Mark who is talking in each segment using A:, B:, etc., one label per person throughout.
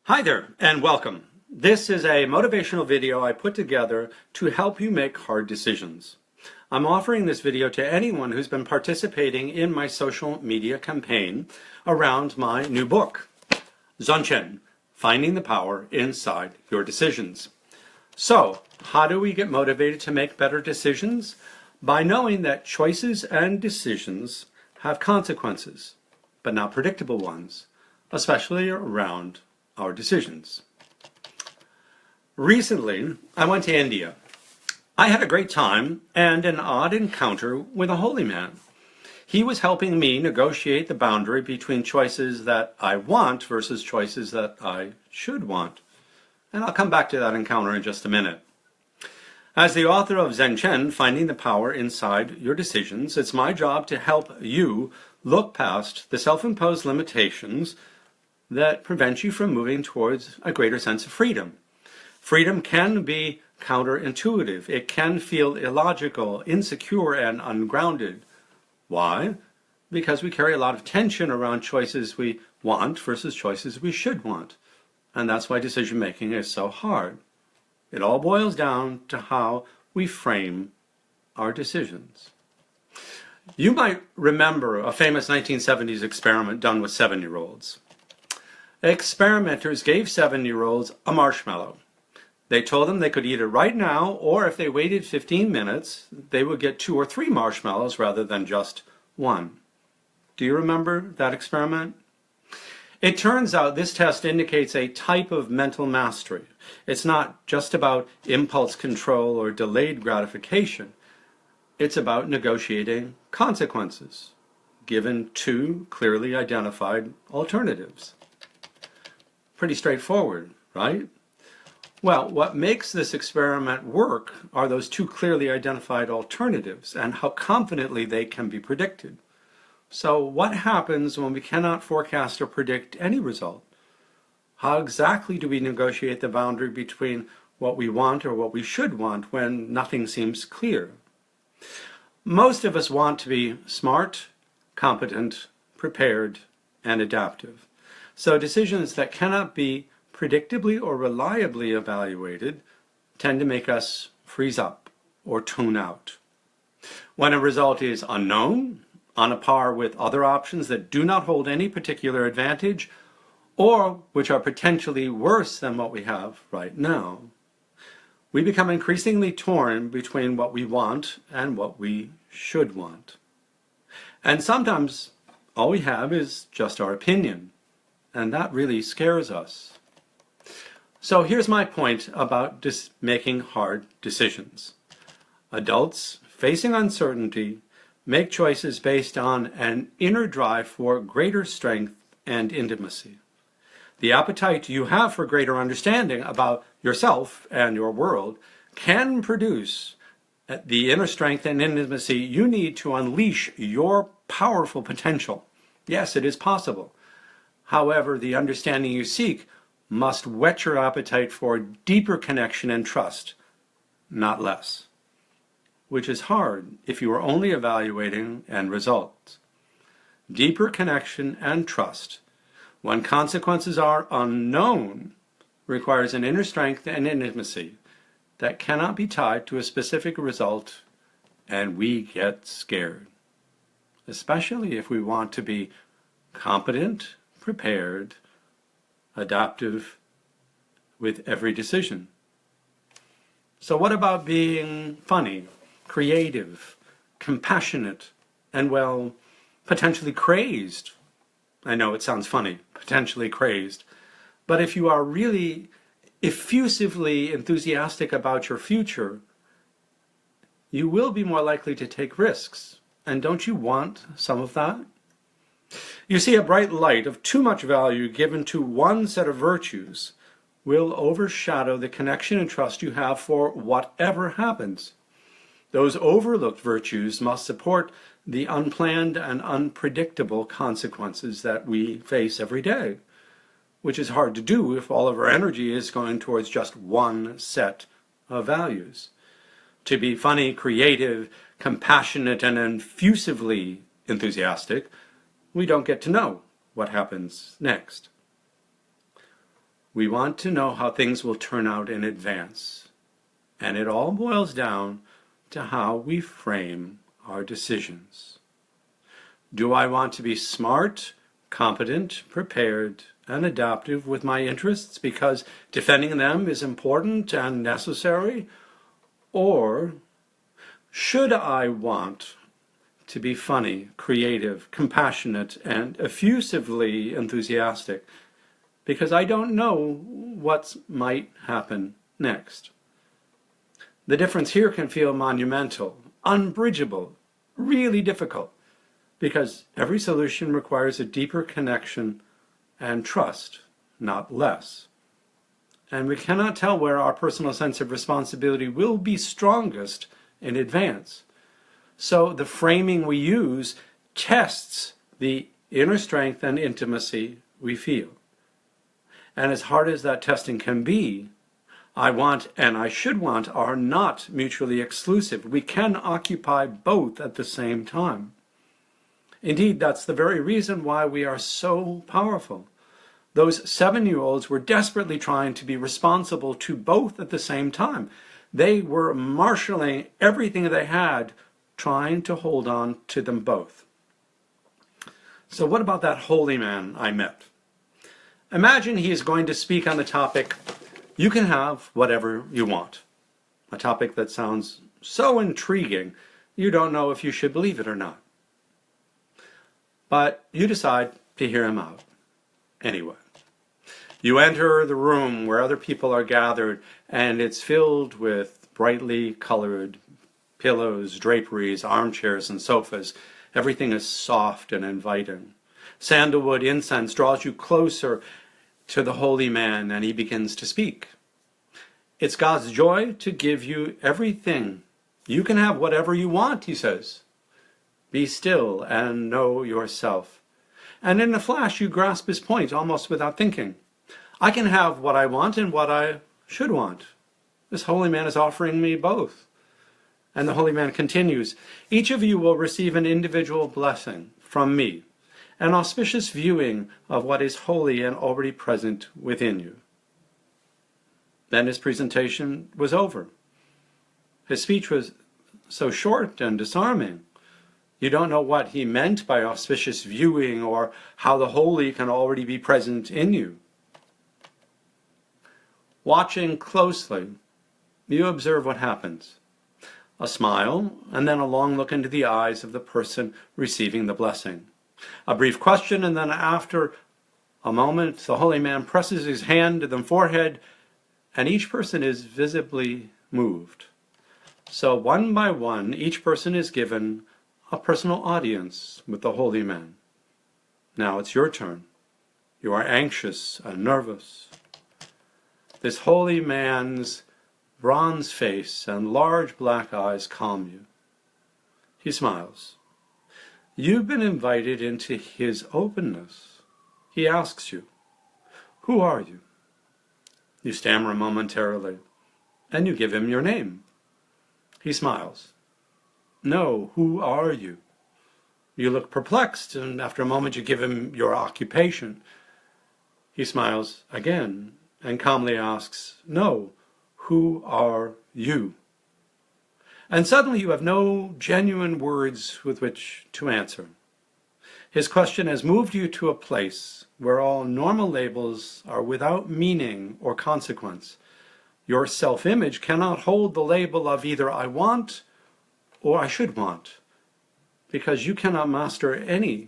A: Hi there, and welcome. This is a motivational video I put together to help you make hard decisions. I'm offering this video to anyone who's been participating in my social media campaign around my new book, Zanshin, Finding the Power Inside Your Decisions. So, how do we get motivated to make better decisions? By knowing that choices and decisions have consequences, but not predictable ones, especially around our decisions. Recently, I went to India. I had a great time and an odd encounter with a holy man. He was helping me negotiate the boundary between choices that I want versus choices that I should want. And I'll come back to that encounter in just a minute. As the author of Zanshin, Finding the Power Inside Your Decisions, it's my job to help you look past the self-imposed limitations that prevent you from moving towards a greater sense of freedom. Freedom can be counterintuitive. It can feel illogical, insecure, and ungrounded. Why? Because we carry a lot of tension around choices we want versus choices we should want. And that's why decision making is so hard. It all boils down to how we frame our decisions. You might remember a famous 1970s experiment done with 7-year-olds. Experimenters gave 7-year-olds a marshmallow. They told them they could eat it right now, or if they waited 15 minutes, they would get 2 or 3 marshmallows rather than just one. Do you remember that experiment? It turns out this test indicates a type of mental mastery. It's not just about impulse control or delayed gratification. It's about negotiating consequences, given 2 clearly identified alternatives. Pretty straightforward, right? Well, what makes this experiment work are those 2 clearly identified alternatives and how confidently they can be predicted. So what happens when we cannot forecast or predict any result? How exactly do we negotiate the boundary between what we want or what we should want when nothing seems clear? Most of us want to be smart, competent, prepared, and adaptive. So decisions that cannot be predictably or reliably evaluated tend to make us freeze up or tune out. When a result is unknown, on a par with other options that do not hold any particular advantage, or which are potentially worse than what we have right now, we become increasingly torn between what we want and what we should want. And sometimes all we have is just our opinion. And that really scares us. So here's my point about making hard decisions. Adults facing uncertainty make choices based on an inner drive for greater strength and intimacy. The appetite you have for greater understanding about yourself and your world can produce the inner strength and intimacy you need to unleash your powerful potential. Yes, it is possible. However, the understanding you seek must whet your appetite for deeper connection and trust, not less, which is hard if you are only evaluating end results. Deeper connection and trust, when consequences are unknown, requires an inner strength and intimacy that cannot be tied to a specific result, and we get scared, especially if we want to be competent, prepared, adaptive with every decision. So what about being funny, creative, compassionate, and, well, potentially crazed? I know it sounds funny, potentially crazed. But if you are really effusively enthusiastic about your future, you will be more likely to take risks. And don't you want some of that? You see, a bright light of too much value given to one set of virtues will overshadow the connection and trust you have for whatever happens. Those overlooked virtues must support the unplanned and unpredictable consequences that we face every day, which is hard to do if all of our energy is going towards just one set of values. To be funny, creative, compassionate, and effusively enthusiastic, we don't get to know what happens next. We want to know how things will turn out in advance. And it all boils down to how we frame our decisions. Do I want to be smart, competent, prepared, and adaptive with my interests because defending them is important and necessary? Or should I want to be funny, creative, compassionate, and effusively enthusiastic because I don't know what might happen next? The difference here can feel monumental, unbridgeable, really difficult, because every solution requires a deeper connection and trust, not less. And we cannot tell where our personal sense of responsibility will be strongest in advance. So the framing we use tests the inner strength and intimacy we feel. And as hard as that testing can be, I want and I should want are not mutually exclusive. We can occupy both at the same time. Indeed, that's the very reason why we are so powerful. Those 7-year-olds were desperately trying to be responsible to both at the same time. They were marshaling everything they had, trying to hold on to them both. So what about that holy man I met? Imagine he is going to speak on the topic, you can have whatever you want. A topic that sounds so intriguing, you don't know if you should believe it or not. But you decide to hear him out anyway. You enter the room where other people are gathered, and it's filled with brightly colored pillows, draperies, armchairs, and sofas. Everything is soft and inviting. Sandalwood incense draws you closer to the holy man, and he begins to speak. It's God's joy to give you everything. You can have whatever you want, he says. Be still and know yourself. And in a flash, you grasp his point almost without thinking. I can have what I want and what I should want. This holy man is offering me both. And the holy man continues, each of you will receive an individual blessing from me, an auspicious viewing of what is holy and already present within you. Then his presentation was over. His speech was so short and disarming. You don't know what he meant by auspicious viewing or how the holy can already be present in you. Watching closely, you observe what happens. A smile, and then a long look into the eyes of the person receiving the blessing. A brief question, and then after a moment, the holy man presses his hand to the forehead, and each person is visibly moved. So one by one, each person is given a personal audience with the holy man. Now it's your turn. You are anxious and nervous. This holy man's bronze face and large black eyes calm you. He smiles. You've been invited into his openness. He asks you, who are you? You stammer momentarily, and you give him your name. He smiles. No, who are you? You look perplexed, and after a moment you give him your occupation. He smiles again, and calmly asks, no, who are you? And suddenly you have no genuine words with which to answer. His question has moved you to a place where all normal labels are without meaning or consequence. Your self-image cannot hold the label of either I want or I should want, because you cannot master any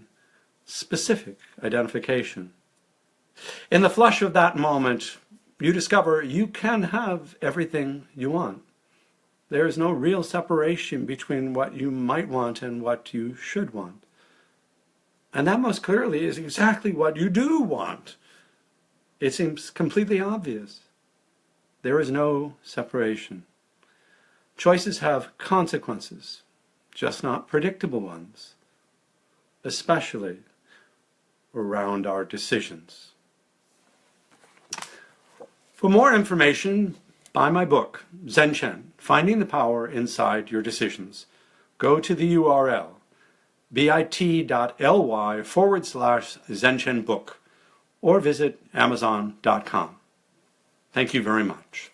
A: specific identification. In the flush of that moment, you discover you can have everything you want. There is no real separation between what you might want and what you should want. And that most clearly is exactly what you do want. It seems completely obvious. There is no separation. Choices have consequences, just not predictable ones, especially around our decisions. For more information, buy my book, Zanshin, Finding the Power Inside Your Decisions. Go to the URL, bit.ly/Zanshin book, or visit Amazon.com. Thank you very much.